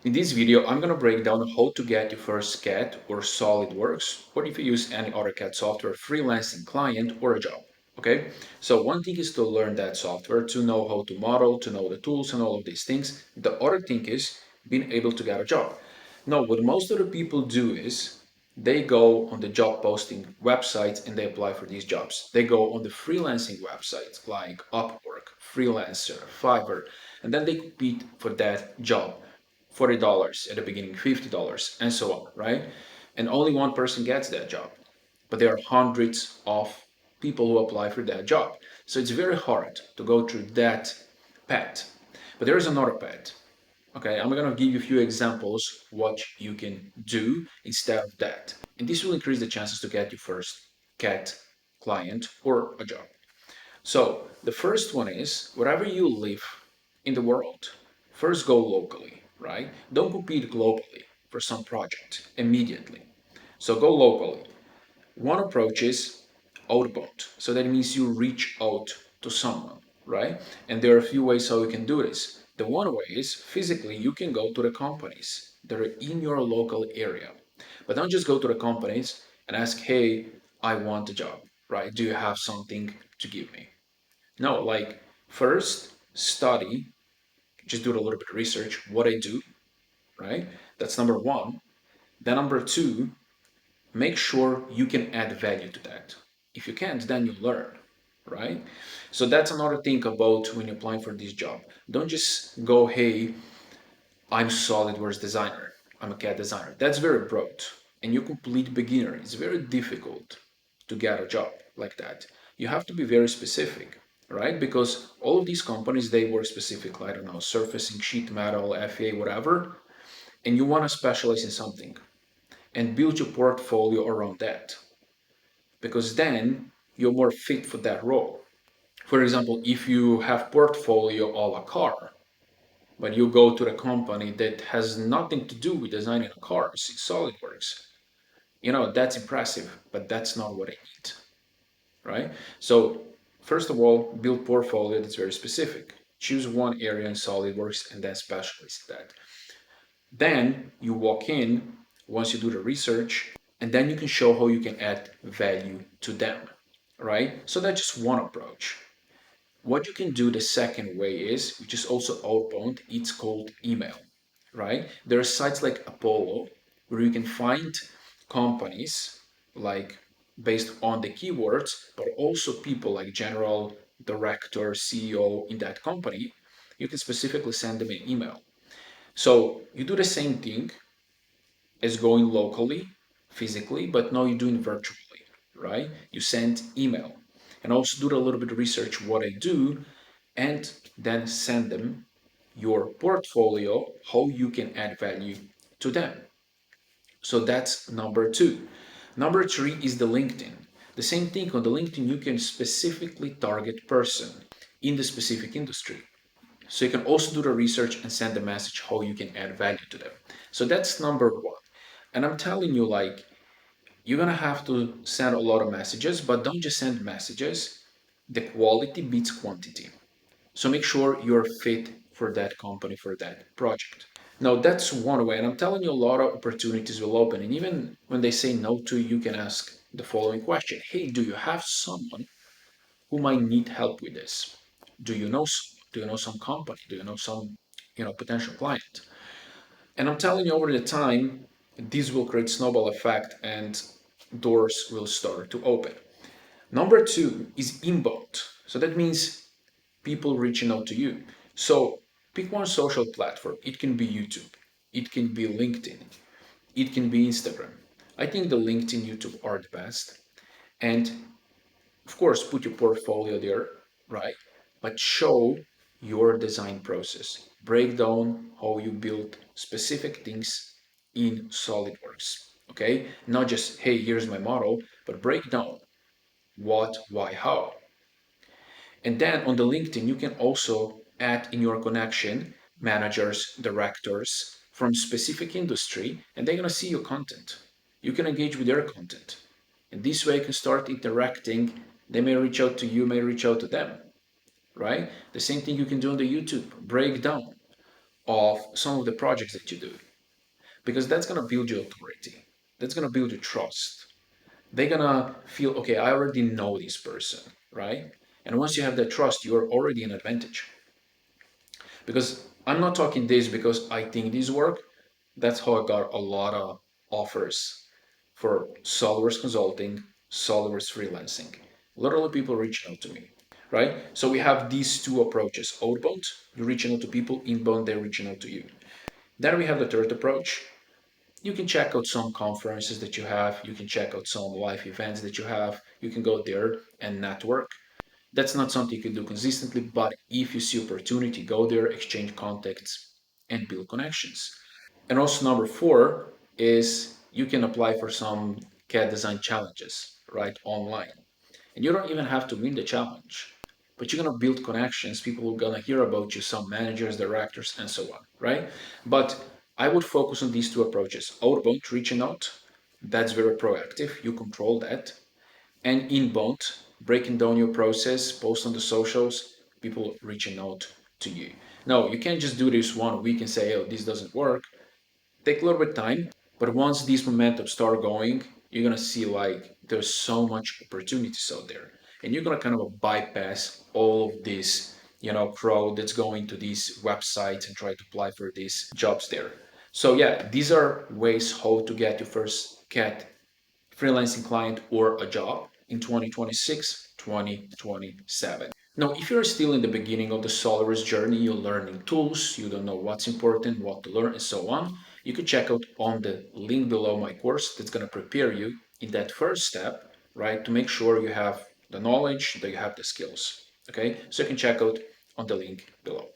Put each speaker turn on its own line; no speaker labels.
In this video, I'm going to break down how to get your first CAD or SOLIDWORks, or if you use any other CAD software, freelancing client or a job. Okay, so one thing is to learn that software, to know how to model, to know the tools and all of these things. The other thing is being able to get a job. Now, what most of the people do is they go on the job posting websites and they apply for these jobs. They go on the freelancing websites like Upwork, Freelancer, Fiverr, and then they compete for that job. $40 at the beginning, $50, and so on, right? And only one person gets that job. But there are hundreds of people who apply for that job. So it's very hard to go through that path. But there is another path. Okay, I'm gonna give you a few examples what you can do instead of that. And this will increase the chances to get your first CAT client or a job. So the first one is wherever you live in the world, first go locally, right? Don't compete globally for some project immediately. So go locally. One approach is outbound. So that means you reach out to someone, right? And there are a few ways how you can do this. The one way is physically you can go to the companies that are in your local area. But don't just go to the companies and ask, hey, I want a job, right? Do you have something to give me? No, like first study, just do a little bit of research, what I do, right? That's number one. Then number two, make sure you can add value to that. If you can't, then you learn, right? So that's another thing about when you're applying for this job. Don't just go, hey, I'm SolidWorks designer. I'm a CAD designer. That's very broad. And you're complete beginner. It's very difficult to get a job like that. You have to be very specific, right? Because all of these companies, they work specifically, I don't know, surfacing, sheet metal, FA, whatever. And you want to specialize in something and build your portfolio around that. Because then you're more fit for that role. For example, if you have portfolio of a car, but you go to the company that has nothing to do with designing a car, it's SolidWorks. That's impressive, but that's not what I need, right? So first of all, build portfolio that's very specific. Choose one area in SolidWorks and then specialize in that. Then you walk in once you do the research, and then you can show how you can add value to them, right? So that's just one approach. What you can do the second way is, which is also outbound, it's called email, right? There are sites like Apollo where you can find companies like based on the keywords, but also people like general director, CEO in that company. You can specifically send them an email. So you do the same thing as going locally, physically, but now you're doing virtually, right? You send email and also do a little bit of research what I do and then send them your portfolio, how you can add value to them. So that's number two. Number three is the LinkedIn. The same thing on the LinkedIn, you can specifically target person in the specific industry. So you can also do the research and send the message how you can add value to them. So that's number one. And I'm telling you, like, you're gonna have to send a lot of messages, but don't just send messages. The quality beats quantity. So make sure you're fit for that company, for that project. Now that's one way, and I'm telling you a lot of opportunities will open. And even when they say no to you, you can ask the following question. Hey, do you have someone who might need help with this? Do you know some company? Do you know some, potential client? And I'm telling you over the time, this will create snowball effect and doors will start to open. Number two is inbound. So that means people reaching out to you. So pick one social platform. It can be YouTube, it can be LinkedIn, it can be Instagram. I think the LinkedIn, YouTube are the best. And of course, put your portfolio there, right? But show your design process. Break down how you build specific things in SolidWorks. Okay? Not just, hey, here's my model, but break down what, why, how. And then on the LinkedIn, you can also add in your connection managers, directors from specific industry, and they're gonna see your content. You can engage with their content. And this way you can start interacting. They may reach out to you, may reach out to them, right? The same thing you can do on the YouTube. Break down of some of the projects that you do, because that's going to build your authority. That's going to build your trust. They're going to feel, okay, I already know this person, right? And once you have that trust, you're already an advantage. Because I'm not talking this because I think these work. That's how I got a lot of offers for SOLIDWORKS consulting, SOLIDWORKS freelancing. Literally people reaching out to me, right? So we have these two approaches. Outbound, you're reaching out to people. Inbound, they're reaching out to you. Then we have the third approach. You can check out some conferences that you have. You can check out some live events that you have. You can go there and network. That's not something you can do consistently, but if you see opportunity, go there, exchange contacts, and build connections. And also number four is you can apply for some CAD design challenges, right, online. And you don't even have to win the challenge, but you're gonna build connections. People are gonna hear about you, some managers, directors, and so on, right? But I would focus on these two approaches. Outbound, reaching out, that's very proactive. You control that. And inbound, breaking down your process, post on the socials, people reaching out to you. No, you can't just do this 1 week and say, oh, this doesn't work. Take a little bit of time, but once these momentum start going, you're gonna see like there's so much opportunities out there, and you're gonna kind of bypass all of this, crowd that's going to these websites and try to apply for these jobs there. So yeah, these are ways how to get your first CAT freelancing client or a job in 2026, 2027. Now, if you're still in the beginning of the SOLIDWORKS journey, you're learning tools, you don't know what's important, what to learn, and so on, you could check out on the link below my course that's going to prepare you in that first step, right, to make sure you have the knowledge, that you have the skills. Okay, so you can check out on the link below.